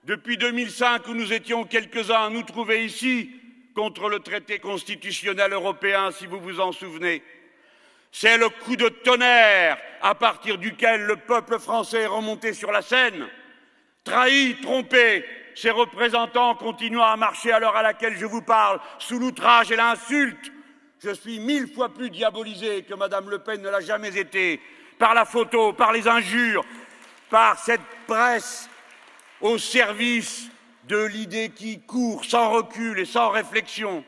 Depuis 2005, où nous étions quelques-uns à nous trouver ici, contre le traité constitutionnel européen, si vous vous en souvenez. C'est le coup de tonnerre à partir duquel le peuple français est remonté sur la scène. Trahi, trompé, ses représentants continuant à marcher à l'heure à laquelle je vous parle, sous l'outrage et l'insulte. Je suis 1000 fois plus diabolisé que Madame Le Pen ne l'a jamais été, par la photo, par les injures, par cette presse au service de l'idée qui court sans recul et sans réflexion.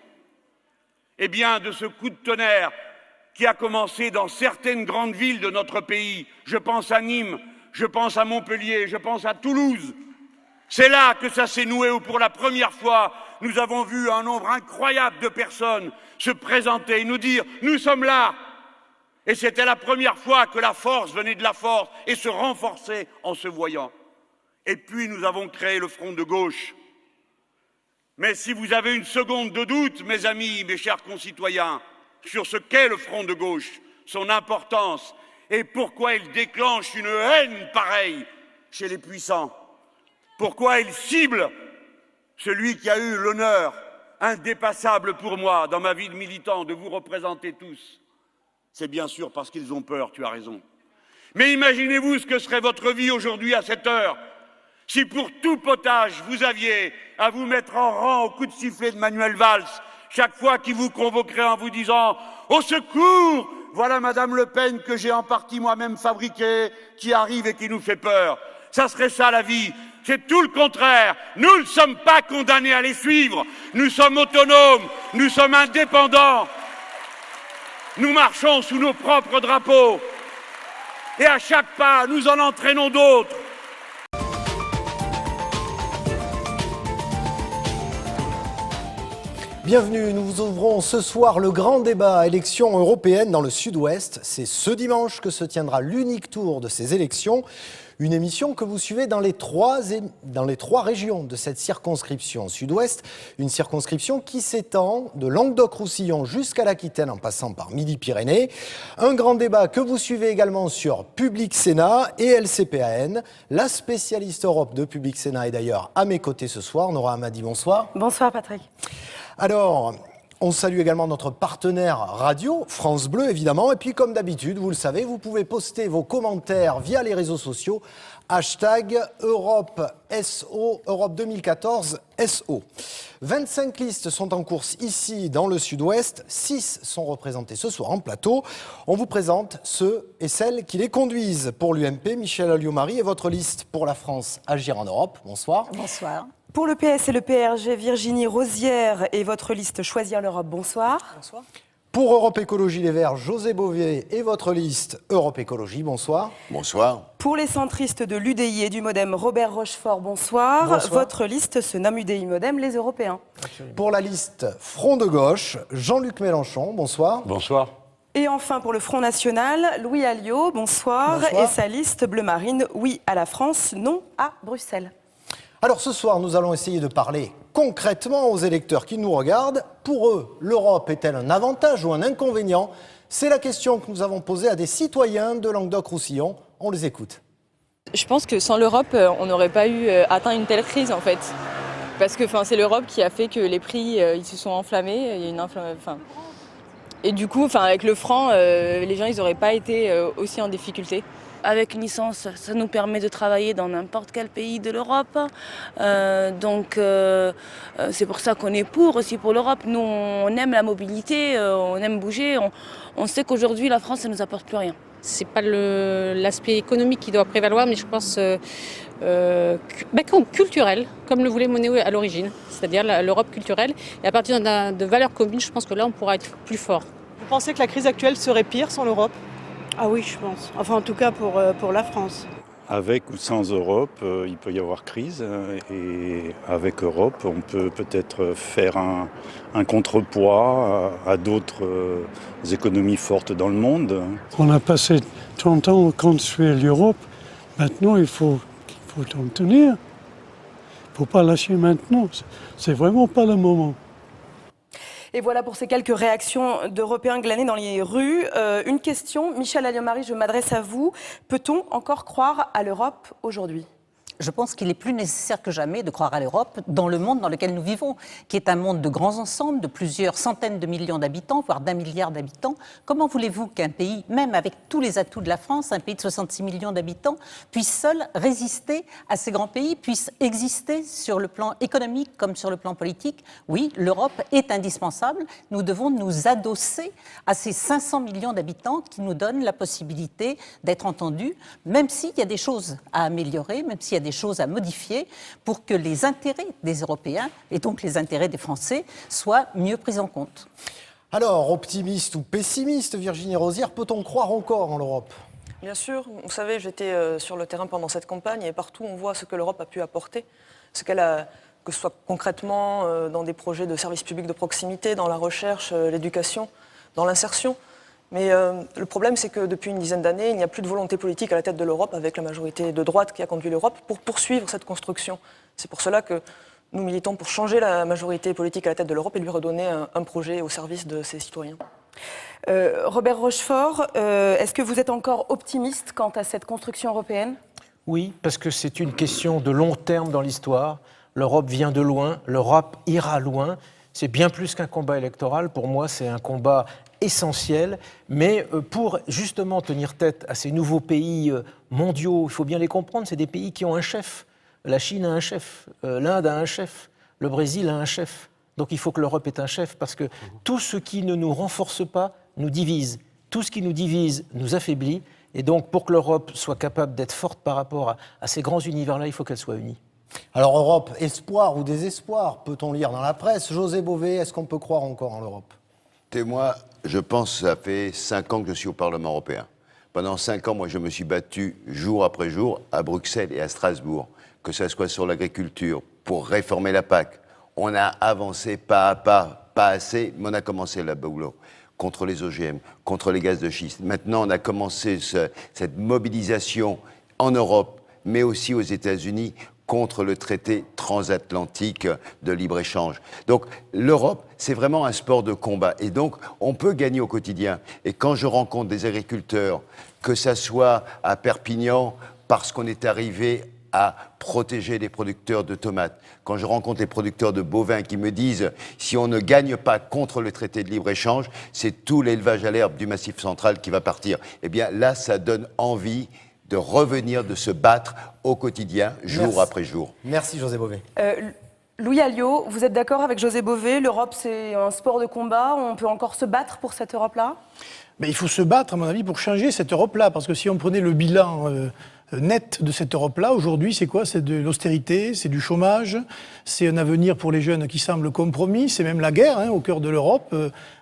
Eh bien, de ce coup de tonnerre qui a commencé dans certaines grandes villes de notre pays, je pense à Nîmes, je pense à Montpellier, je pense à Toulouse. C'est là que ça s'est noué, où pour la première fois, nous avons vu un nombre incroyable de personnes se présenter et nous dire « nous sommes là ». Et c'était la première fois que la force venait de la force et se renforçait en se voyant. Et puis nous avons créé le Front de gauche. Mais si vous avez une seconde de doute, mes amis, mes chers concitoyens, sur ce qu'est le Front de gauche, son importance et pourquoi il déclenche une haine pareille chez les puissants, pourquoi il cible celui qui a eu l'honneur indépassable pour moi dans ma vie de militant de vous représenter tous, c'est bien sûr parce qu'ils ont peur, tu as raison. Mais imaginez-vous ce que serait votre vie aujourd'hui à cette heure, si pour tout potage vous aviez à vous mettre en rang au coup de sifflet de Manuel Valls, chaque fois qu'il vous convoquerait en vous disant « Au secours, voilà Madame Le Pen que j'ai en partie moi-même fabriquée, qui arrive et qui nous fait peur. » Ça serait ça la vie. C'est tout le contraire. Nous ne sommes pas condamnés à les suivre. Nous sommes autonomes, nous sommes indépendants. Nous marchons sous nos propres drapeaux. Et à chaque pas, nous en entraînons d'autres. Bienvenue, nous vous ouvrons ce soir le grand débat élections européennes dans le Sud-Ouest. C'est ce dimanche que se tiendra l'unique tour de ces élections. Une émission que vous suivez dans les trois régions de cette circonscription Sud-Ouest. Une circonscription qui s'étend de Languedoc-Roussillon jusqu'à l'Aquitaine en passant par Midi-Pyrénées. Un grand débat que vous suivez également sur Public Sénat et LCPAN. La spécialiste Europe de Public Sénat est d'ailleurs à mes côtés ce soir. Nora Hamadi, bonsoir. Bonsoir Patrick. Alors, on salue également notre partenaire radio, France Bleu évidemment. Et puis comme d'habitude, vous le savez, vous pouvez poster vos commentaires via les réseaux sociaux. Hashtag Europe SO, Europe 2014 SO. 25 listes sont en course ici dans le Sud-Ouest. 6 sont représentées ce soir en plateau. On vous présente ceux et celles qui les conduisent. Pour l'UMP, Michèle Alliot-Marie et votre liste pour la France Agir en Europe. Bonsoir. Bonsoir. Pour le PS et le PRG, Virginie Rosière et votre liste Choisir l'Europe. Bonsoir. Bonsoir. Pour Europe Écologie Les Verts, José Bové et votre liste Europe Écologie. Bonsoir. Bonsoir. Pour les centristes de l'UDI et du Modem, Robert Rochefort. Bonsoir. Bonsoir. Votre liste se nomme UDI Modem, les Européens. Absolument. Pour la liste Front de Gauche, Jean-Luc Mélenchon. Bonsoir. Bonsoir. Et enfin, pour le Front National, Louis Alliot. Bonsoir. Bonsoir. Et sa liste Bleu Marine, oui à la France, non à Bruxelles. Alors ce soir, nous allons essayer de parler concrètement aux électeurs qui nous regardent. Pour eux, l'Europe est-elle un avantage ou un inconvénient? C'est la question que nous avons posée à des citoyens de Languedoc-Roussillon. On les écoute. Je pense que sans l'Europe, on n'aurait pas atteint une telle crise en fait. Parce que c'est l'Europe qui a fait que les prix ils se sont enflammés. Il y a une Et du coup, avec le franc, les gens ils n'auraient pas été aussi en difficulté. Avec une licence, ça nous permet de travailler dans n'importe quel pays de l'Europe. C'est pour ça qu'on est aussi pour l'Europe. Nous, on aime la mobilité, on aime bouger. On sait qu'aujourd'hui, la France, ça ne nous apporte plus rien. C'est pas l'aspect économique qui doit prévaloir, mais je pense culturel, comme le voulait Monnet à l'origine, c'est-à-dire l'Europe culturelle. Et à partir de valeurs communes, je pense que là, on pourra être plus fort. Vous pensez que la crise actuelle serait pire sans l'Europe ? Ah oui, je pense. Enfin, en tout cas pour la France. Avec ou sans Europe, il peut y avoir crise. Et avec Europe, on peut peut-être faire un contrepoids à d'autres économies fortes dans le monde. On a passé 30 ans à construire l'Europe. Maintenant, il faut en tenir. Il ne faut pas lâcher maintenant. C'est vraiment pas le moment. Et voilà pour ces quelques réactions d'Européens glanés dans les rues. Une question, Michèle Alliot-Marie, je m'adresse à vous. Peut-on encore croire à l'Europe aujourd'hui ? je pense qu'il est plus nécessaire que jamais de croire à l'Europe dans le monde dans lequel nous vivons, qui est un monde de grands ensembles, de plusieurs centaines de millions d'habitants, voire d'1 milliard d'habitants. Comment voulez-vous qu'un pays, même avec tous les atouts de la France, un pays de 66 millions d'habitants, puisse seul résister à ces grands pays, puisse exister sur le plan économique comme sur le plan politique? Oui, l'Europe est indispensable. Nous devons nous adosser à ces 500 millions d'habitants qui nous donnent la possibilité d'être entendus, même s'il y a des choses à améliorer, même s'il y a des choses à modifier pour que les intérêts des Européens et donc les intérêts des Français soient mieux pris en compte. Alors, optimiste ou pessimiste, Virginie Rosière, peut-on croire encore en l'Europe ? Bien sûr. Vous savez, j'étais sur le terrain pendant cette campagne et partout on voit ce que l'Europe a pu apporter, ce qu'elle a, que ce soit concrètement dans des projets de services publics de proximité, dans la recherche, l'éducation, dans l'insertion. Mais le problème, c'est que depuis une dizaine d'années, il n'y a plus de volonté politique à la tête de l'Europe, avec la majorité de droite qui a conduit l'Europe, pour poursuivre cette construction. C'est pour cela que nous militons pour changer la majorité politique à la tête de l'Europe et lui redonner un projet au service de ses citoyens. Robert Rochefort, est-ce que vous êtes encore optimiste quant à cette construction européenne ? Oui, parce que c'est une question de long terme dans l'histoire. L'Europe vient de loin, l'Europe ira loin. C'est bien plus qu'un combat électoral. Pour moi, c'est un combat essentiel. Mais pour justement tenir tête à ces nouveaux pays mondiaux, il faut bien les comprendre, c'est des pays qui ont un chef. La Chine a un chef, l'Inde a un chef, le Brésil a un chef. Donc il faut que l'Europe ait un chef, parce que tout ce qui ne nous renforce pas nous divise. Tout ce qui nous divise nous affaiblit. Et donc pour que l'Europe soit capable d'être forte par rapport à ces grands univers-là, il faut qu'elle soit unie. Alors Europe, espoir ou désespoir, peut-on lire dans la presse. José Bové, est-ce qu'on peut croire encore en l'Europe ? Moi, je pense que ça fait 5 ans que je suis au Parlement européen. Pendant 5 ans, moi, je me suis battu jour après jour à Bruxelles et à Strasbourg, que ce soit sur l'agriculture, pour réformer la PAC. On a avancé pas à pas, pas assez, mais on a commencé le boulot. Contre les OGM, contre les gaz de schiste. Maintenant, on a commencé cette mobilisation en Europe, mais aussi aux États-Unis, contre le traité transatlantique de libre-échange. Donc l'Europe, c'est vraiment un sport de combat. Et donc, on peut gagner au quotidien. Et quand je rencontre des agriculteurs, que ça soit à Perpignan, parce qu'on est arrivé à protéger les producteurs de tomates, quand je rencontre les producteurs de bovins qui me disent si on ne gagne pas contre le traité de libre-échange, c'est tout l'élevage à l'herbe du Massif central qui va partir. Eh bien là, ça donne envie de revenir, de se battre au quotidien, jour après jour. Merci José Bové. Louis Alliot, vous êtes d'accord avec José Bové? L'Europe, c'est un sport de combat. On peut encore se battre pour cette Europe-là? Mais il faut se battre, à mon avis, pour changer cette Europe-là. Parce que si on prenait le bilan net de cette Europe-là, aujourd'hui, c'est quoi? C'est de l'austérité, c'est du chômage, c'est un avenir pour les jeunes qui semble compromis, c'est même la guerre au cœur de l'Europe,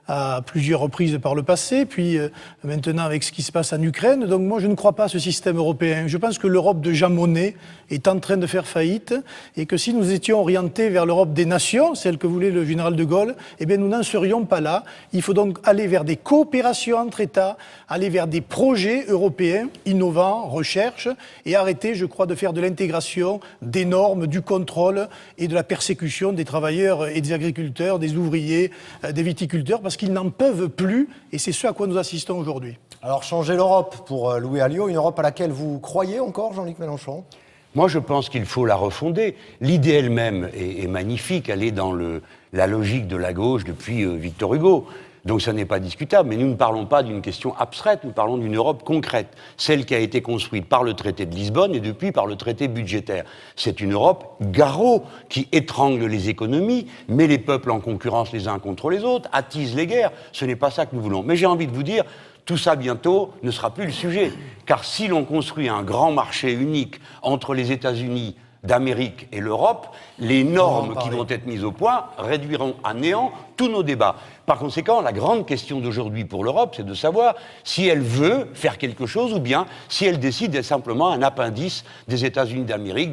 à plusieurs reprises par le passé, puis maintenant avec ce qui se passe en Ukraine. Donc moi, je ne crois pas à ce système européen. Je pense que l'Europe de Jean Monnet est en train de faire faillite et que si nous étions orientés vers l'Europe des nations, celle que voulait le général de Gaulle, eh bien nous n'en serions pas là. Il faut donc aller vers des coopérations entre États, aller vers des projets européens innovants, recherche, et arrêter, je crois, de faire de l'intégration, des normes, du contrôle et de la persécution des travailleurs et des agriculteurs, des ouvriers, des viticulteurs, parce qu'ils n'en peuvent plus, et c'est ce à quoi nous assistons aujourd'hui. Alors, changer l'Europe pour Louis Alliot, une Europe à laquelle vous croyez encore, Jean-Luc Mélenchon ? Moi, je pense qu'il faut la refonder. L'idée elle-même est magnifique, elle est dans la logique de la gauche depuis Victor Hugo. Donc ça n'est pas discutable, mais nous ne parlons pas d'une question abstraite, nous parlons d'une Europe concrète, celle qui a été construite par le traité de Lisbonne et depuis par le traité budgétaire. C'est une Europe garrot qui étrangle les économies, met les peuples en concurrence les uns contre les autres, attise les guerres. Ce n'est pas ça que nous voulons. Mais j'ai envie de vous dire, tout ça bientôt ne sera plus le sujet. Car si l'on construit un grand marché unique entre les États-Unis d'Amérique et l'Europe, les normes qui vont être mises au point réduiront à néant tous nos débats. Par conséquent, la grande question d'aujourd'hui pour l'Europe, c'est de savoir si elle veut faire quelque chose ou bien si elle décide d'être simplement un appendice des États-Unis d'Amérique,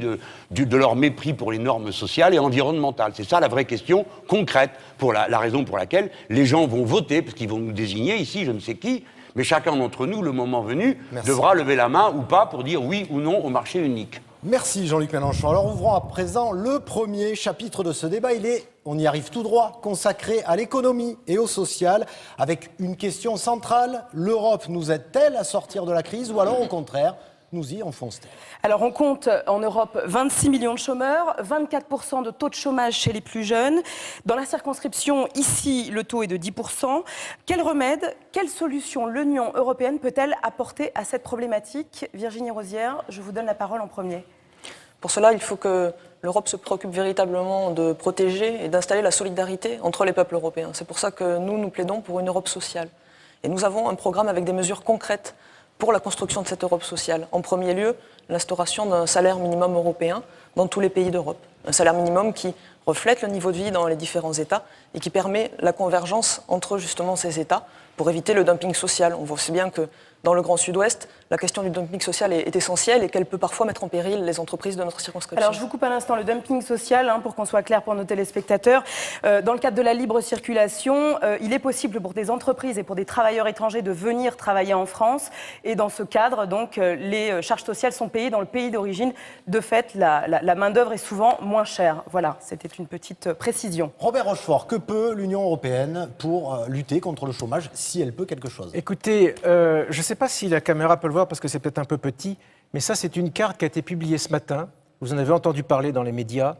de leur mépris pour les normes sociales et environnementales. C'est ça la vraie question concrète, pour la raison pour laquelle les gens vont voter, parce qu'ils vont nous désigner ici, je ne sais qui, mais chacun d'entre nous, le moment venu, devra lever la main ou pas pour dire oui ou non au marché unique. Merci Jean-Luc Mélenchon. Alors ouvrons à présent le premier chapitre de ce débat. On y arrive tout droit, consacré à l'économie et au social, avec une question centrale. L'Europe nous aide-t-elle à sortir de la crise ou alors au contraire, Nous y enfonce-t-elle? Alors on compte en Europe 26 millions de chômeurs, 24% de taux de chômage chez les plus jeunes. Dans la circonscription, ici, le taux est de 10%. Quel remède, quelle solution l'Union européenne peut-elle apporter à cette problématique? Virginie Rosière, je vous donne la parole en premier. Pour cela, il faut que l'Europe se préoccupe véritablement de protéger et d'installer la solidarité entre les peuples européens. C'est pour ça que nous plaidons pour une Europe sociale. Et nous avons un programme avec des mesures concrètes pour la construction de cette Europe sociale. En premier lieu, l'instauration d'un salaire minimum européen dans tous les pays d'Europe. Un salaire minimum qui reflète le niveau de vie dans les différents États et qui permet la convergence entre justement ces États pour éviter le dumping social. On voit aussi bien que dans le Grand Sud-Ouest, la question du dumping social est essentielle et qu'elle peut parfois mettre en péril les entreprises de notre circonscription. Alors je vous coupe un instant, le dumping social, pour qu'on soit clair pour nos téléspectateurs. Dans le cadre de la libre circulation, il est possible pour des entreprises et pour des travailleurs étrangers de venir travailler en France. Et dans ce cadre, donc, les charges sociales sont payées dans le pays d'origine. De fait, la main-d'œuvre est souvent moins chère. Voilà, c'était une petite précision. Robert Rochefort, que peut l'Union européenne pour lutter contre le chômage, si elle peut quelque chose? Écoutez, je ne sais pas si la caméra peut le voir parce que c'est peut-être un peu petit, mais ça c'est une carte qui a été publiée ce matin, vous en avez entendu parler dans les médias.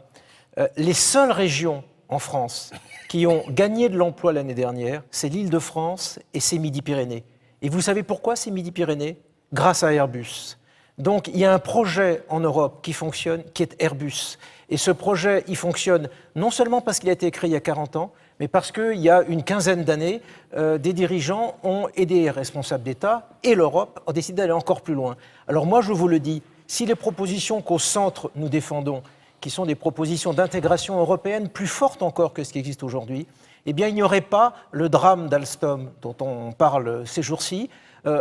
Les seules régions en France qui ont gagné de l'emploi l'année dernière, c'est l'Île-de-France et c'est Midi-Pyrénées. Et vous savez pourquoi c'est Midi-Pyrénées? Grâce à Airbus. Donc il y a un projet en Europe qui fonctionne, qui est Airbus. Et ce projet, il fonctionne non seulement parce qu'il a été créé il y a 40 ans, mais parce qu'il y a une quinzaine d'années, des dirigeants et des responsables d'État et l'Europe ont décidé d'aller encore plus loin. Alors moi, je vous le dis, si les propositions qu'au centre nous défendons, qui sont des propositions d'intégration européenne plus fortes encore que ce qui existe aujourd'hui, eh bien il n'y aurait pas le drame d'Alstom dont on parle ces jours-ci.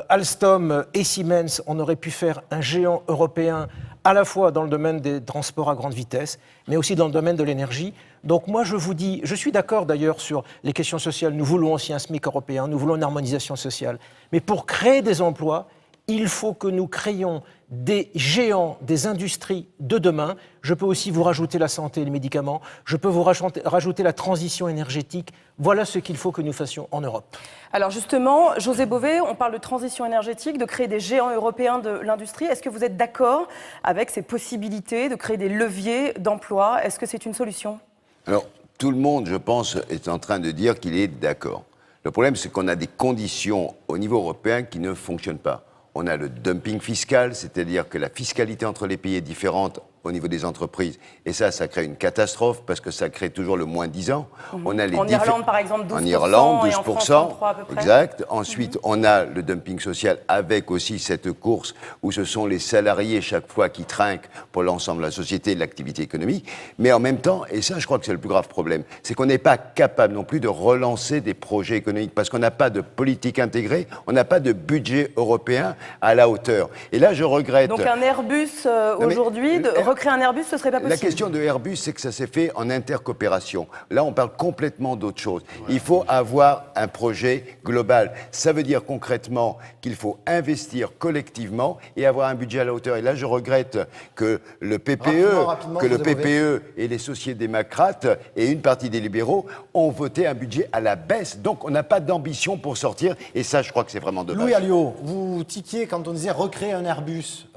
Alstom et Siemens, on aurait pu faire un géant européen à la fois dans le domaine des transports à grande vitesse, mais aussi dans le domaine de l'énergie. Donc moi, je vous dis, je suis d'accord d'ailleurs sur les questions sociales, nous voulons aussi un SMIC européen, nous voulons une harmonisation sociale, mais pour créer des emplois, il faut que nous créions des géants, des industries de demain. Je peux aussi vous rajouter la santé et les médicaments, je peux vous rajouter la transition énergétique. Voilà ce qu'il faut que nous fassions en Europe. Alors justement, José Bové, on parle de transition énergétique, de créer des géants européens de l'industrie. Est-ce que vous êtes d'accord avec ces possibilités de créer des leviers d'emploi? Est-ce que c'est une solution? Alors, tout le monde, je pense, est en train de dire qu'il est d'accord. Le problème, c'est qu'on a des conditions au niveau européen qui ne fonctionnent pas. On a le dumping fiscal, c'est-à-dire que la fiscalité entre les pays est différente au niveau des entreprises. Et ça crée une catastrophe parce que ça crée toujours le moins 10 ans. On a en Irlande, par exemple, 12%. En Irlande, 12%. Et en France, 33 à peu près. Exact. Ensuite, on a le dumping social avec aussi cette course où ce sont les salariés chaque fois qui trinquent pour l'ensemble de la société et de l'activité économique. Mais en même temps, et ça, je crois que c'est le plus grave problème, c'est qu'on n'est pas capable non plus de relancer des projets économiques parce qu'on n'a pas de politique intégrée, on n'a pas de budget européen à la hauteur. Et là, je regrette... Donc un Airbus aujourd'hui, recréer un Airbus, ce serait pas possible? La question de Airbus, c'est que ça s'est fait en intercoopération. Là, on parle complètement d'autre chose. Il faut avoir un projet global. Ça veut dire concrètement qu'il faut investir collectivement et avoir un budget à la hauteur. Et là, je regrette que le PPE, et les sociétés-démocrates et une partie des libéraux ont voté un budget à la baisse. Donc, on n'a pas d'ambition pour sortir. Et ça, je crois que c'est vraiment dommage. Louis Alliot, vous tiquiez quand on disait recréer un Airbus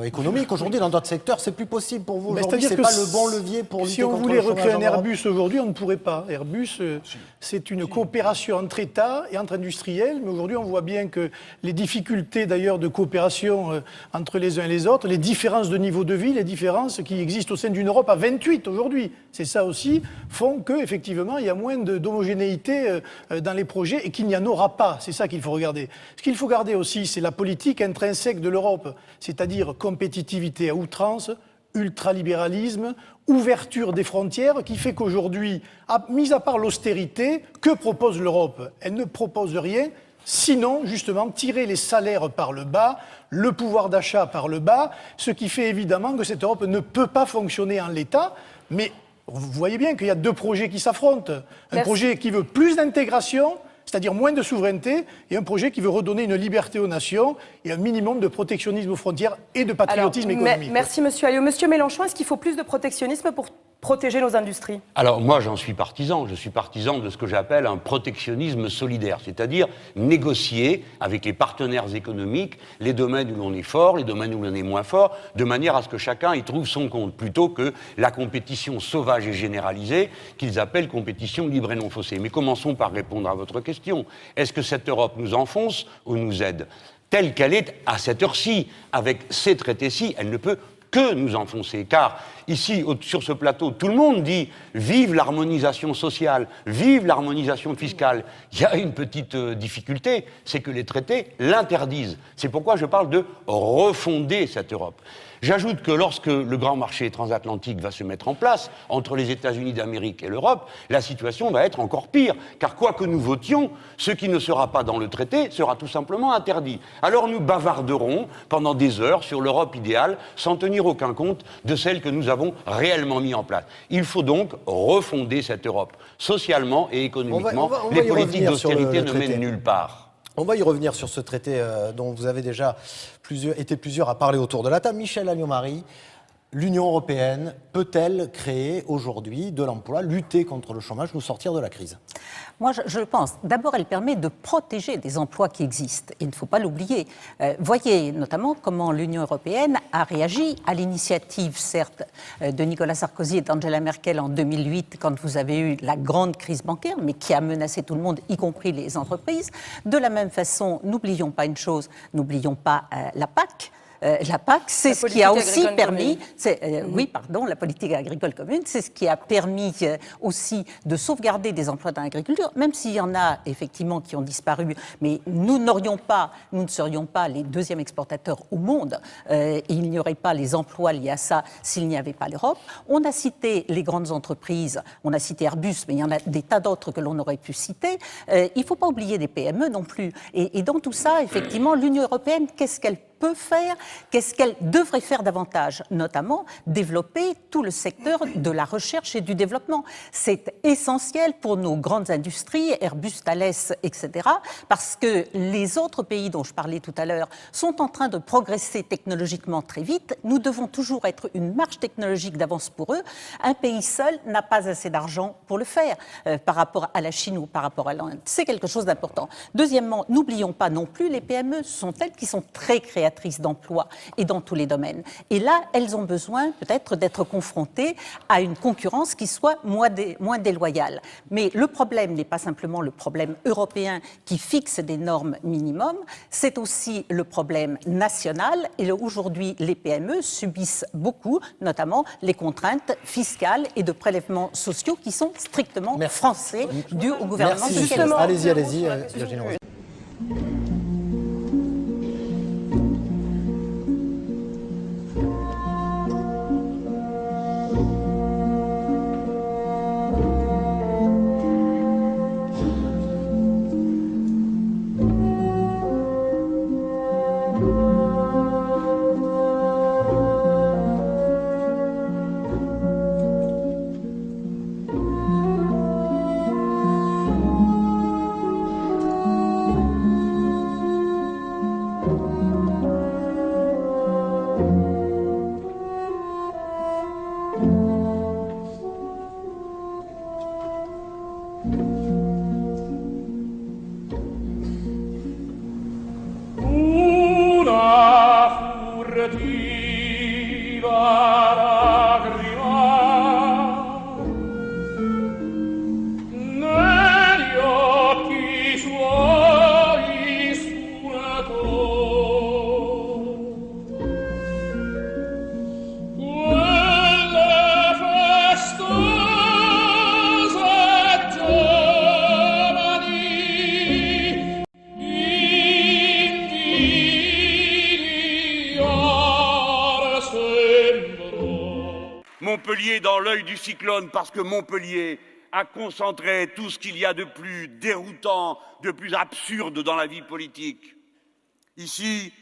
économique. Aujourd'hui, dans d'autres secteurs, c'est plus possible pour vous. Aujourd'hui, c'est pas le bon levier pour lutter contre le chômage. Si on voulait recréer un Airbus aujourd'hui, on ne pourrait pas. Airbus, c'est une coopération entre États et entre industriels. Mais aujourd'hui, on voit bien que les difficultés d'ailleurs de coopération entre les uns et les autres, les différences de niveau de vie, les différences qui existent au sein d'une Europe à 28 aujourd'hui, c'est ça aussi, font qu'effectivement, il y a moins d'homogénéité dans les projets et qu'il n'y en aura pas. C'est ça qu'il faut regarder. Ce qu'il faut garder aussi, c'est la politique intrinsèque de l'Europe, c'est-à-dire compétitivité à outrance, ultralibéralisme, ouverture des frontières, qui fait qu'aujourd'hui, mis à part l'austérité, que propose l'Europe? Elle ne propose rien, sinon justement tirer les salaires par le bas, le pouvoir d'achat par le bas, ce qui fait évidemment que cette Europe ne peut pas fonctionner en l'état, mais vous voyez bien qu'il y a deux projets qui s'affrontent. Un projet qui veut plus d'intégration, c'est-à-dire moins de souveraineté, et un projet qui veut redonner une liberté aux nations et un minimum de protectionnisme aux frontières et de patriotisme économique. Merci Monsieur Alliot. Monsieur Mélenchon, est-ce qu'il faut plus de protectionnisme pour protéger nos industries? Alors moi j'en suis partisan, je suis partisan de ce que j'appelle un protectionnisme solidaire, c'est-à-dire négocier avec les partenaires économiques les domaines où l'on est fort, les domaines où l'on est moins fort, de manière à ce que chacun y trouve son compte, plutôt que la compétition sauvage et généralisée qu'ils appellent compétition libre et non faussée. Mais commençons par répondre à votre question. Est-ce que cette Europe nous enfonce ou nous aide? Telle qu'elle est à cette heure-ci, avec ces traités-ci, elle ne peut que nous enfoncer, car ici, sur ce plateau, tout le monde dit « vive l'harmonisation sociale, vive l'harmonisation fiscale ». Il y a une petite difficulté, c'est que les traités l'interdisent. C'est pourquoi je parle de refonder cette Europe. J'ajoute que lorsque le grand marché transatlantique va se mettre en place, entre les États-Unis d'Amérique et l'Europe, la situation va être encore pire, car quoi que nous votions, ce qui ne sera pas dans le traité sera tout simplement interdit. Alors nous bavarderons pendant des heures sur l'Europe idéale, sans tenir aucun compte de celle que nous avons réellement mis en place. Il faut donc refonder cette Europe. Socialement et économiquement, les politiques d'austérité ne mènent nulle part. On va y revenir sur ce traité dont vous avez déjà été plusieurs à parler autour de la table. Michel Alliot-Marie, l'Union européenne peut-elle créer aujourd'hui de l'emploi, lutter contre le chômage, nous sortir de la crise? Moi, je pense. D'abord, elle permet de protéger des emplois qui existent. Il ne faut pas l'oublier. Voyez notamment comment l'Union européenne a réagi à l'initiative, certes, de Nicolas Sarkozy et d'Angela Merkel en 2008, quand vous avez eu la grande crise bancaire, mais qui a menacé tout le monde, y compris les entreprises. De la même façon, n'oublions pas une chose, n'oublions pas la PAC. La PAC, c'est ce qui a aussi permis, la politique agricole commune, c'est ce qui a permis aussi de sauvegarder des emplois dans l'agriculture, même s'il y en a effectivement qui ont disparu, mais nous ne serions pas les deuxièmes exportateurs au monde, et il n'y aurait pas les emplois liés à ça s'il n'y avait pas l'Europe. On a cité les grandes entreprises, on a cité Airbus, mais il y en a des tas d'autres que l'on aurait pu citer. Il ne faut pas oublier des PME non plus. Et dans tout ça, effectivement, l'Union européenne, qu'est-ce qu'elle peut faire, qu'est-ce qu'elle devrait faire davantage, notamment développer tout le secteur de la recherche et du développement. C'est essentiel pour nos grandes industries, Airbus, Thales, etc., parce que les autres pays dont je parlais tout à l'heure sont en train de progresser technologiquement très vite. Nous devons toujours être une marche technologique d'avance pour eux. Un pays seul n'a pas assez d'argent pour le faire par rapport à la Chine ou par rapport à l'Inde. C'est quelque chose d'important. Deuxièmement, n'oublions pas non plus les PME, ce sont elles qui sont très créatives d'emplois et dans tous les domaines. Et là, elles ont besoin peut-être d'être confrontées à une concurrence qui soit moins déloyale. Mais le problème n'est pas simplement le problème européen qui fixe des normes minimum, c'est aussi le problème national. Et aujourd'hui, les PME subissent beaucoup, notamment les contraintes fiscales et de prélèvements sociaux qui sont strictement français, dus au gouvernement. Merci, allez-y, Virginie Rose. Montpellier dans l'œil du cyclone parce que Montpellier a concentré tout ce qu'il y a de plus déroutant, de plus absurde dans la vie politique. Ici,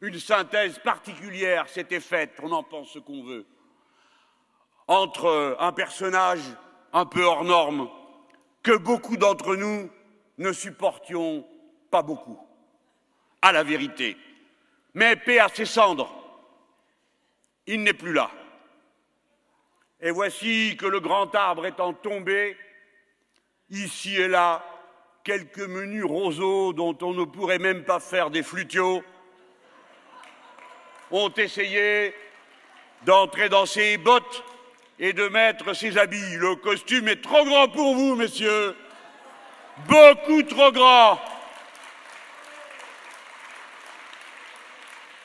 une synthèse particulière s'était faite, on en pense ce qu'on veut, entre un personnage un peu hors norme que beaucoup d'entre nous ne supportions pas beaucoup, à la vérité. Mais paix à ses cendres, il n'est plus là. Et voici que le grand arbre étant tombé, ici et là, quelques menus roseaux dont on ne pourrait même pas faire des flutiaux ont essayé d'entrer dans ses bottes et de mettre ses habits. Le costume est trop grand pour vous, messieurs, beaucoup trop grand.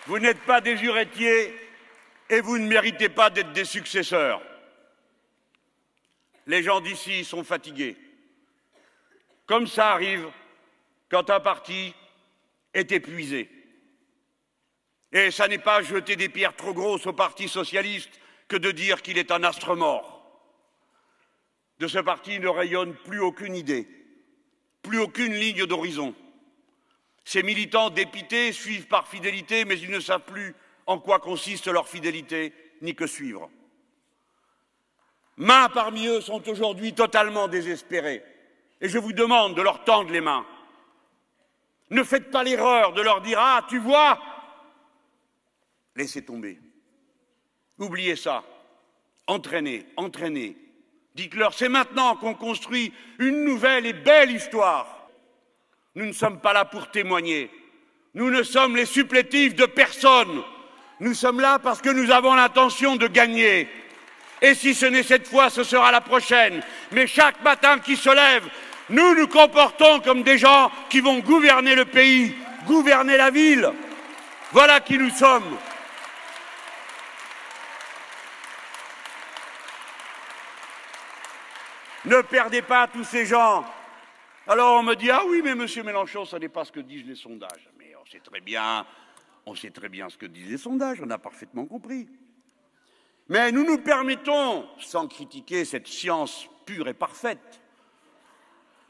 Vous n'êtes pas des juretiers et vous ne méritez pas d'être des successeurs. Les gens d'ici sont fatigués. Comme ça arrive quand un parti est épuisé. Et ça n'est pas jeter des pierres trop grosses au Parti socialiste que de dire qu'il est un astre mort. De ce parti ne rayonne plus aucune idée, plus aucune ligne d'horizon. Ses militants dépités suivent par fidélité, mais ils ne savent plus en quoi consiste leur fidélité, ni que suivre. Mains parmi eux sont aujourd'hui totalement désespérés. Et je vous demande de leur tendre les mains. Ne faites pas l'erreur de leur dire « Ah, tu vois !» Laissez tomber. Oubliez ça. Entraînez, entraînez. Dites-leur, c'est maintenant qu'on construit une nouvelle et belle histoire. Nous ne sommes pas là pour témoigner. Nous ne sommes les supplétifs de personne. Nous sommes là parce que nous avons l'intention de gagner. Et si ce n'est cette fois, ce sera la prochaine. Mais chaque matin qui se lève, nous nous comportons comme des gens qui vont gouverner le pays, gouverner la ville. Voilà qui nous sommes. Ne perdez pas tous ces gens. Alors on me dit, ah oui, mais monsieur Mélenchon, ça n'est pas ce que disent les sondages. Mais on sait très bien ce que disent les sondages, on a parfaitement compris. Mais nous nous permettons, sans critiquer cette science pure et parfaite,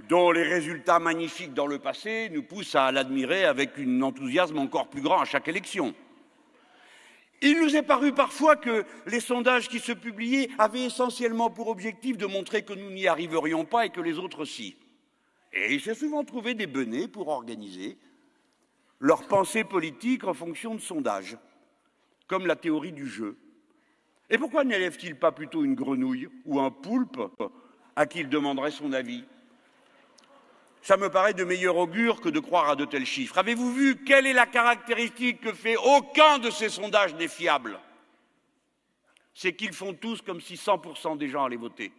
dont les résultats magnifiques dans le passé nous poussent à l'admirer avec un enthousiasme encore plus grand à chaque élection. Il nous est paru parfois que les sondages qui se publiaient avaient essentiellement pour objectif de montrer que nous n'y arriverions pas et que les autres si. Et il s'est souvent trouvé des benets pour organiser leur pensée politique en fonction de sondages, comme la théorie du jeu. Et pourquoi n'élève-t-il pas plutôt une grenouille ou un poulpe à qui il demanderait son avis? Ça me paraît de meilleur augure que de croire à de tels chiffres. Avez-vous vu quelle est la caractéristique que fait aucun de ces sondages n'est fiable? C'est qu'ils font tous comme si 100% des gens allaient voter.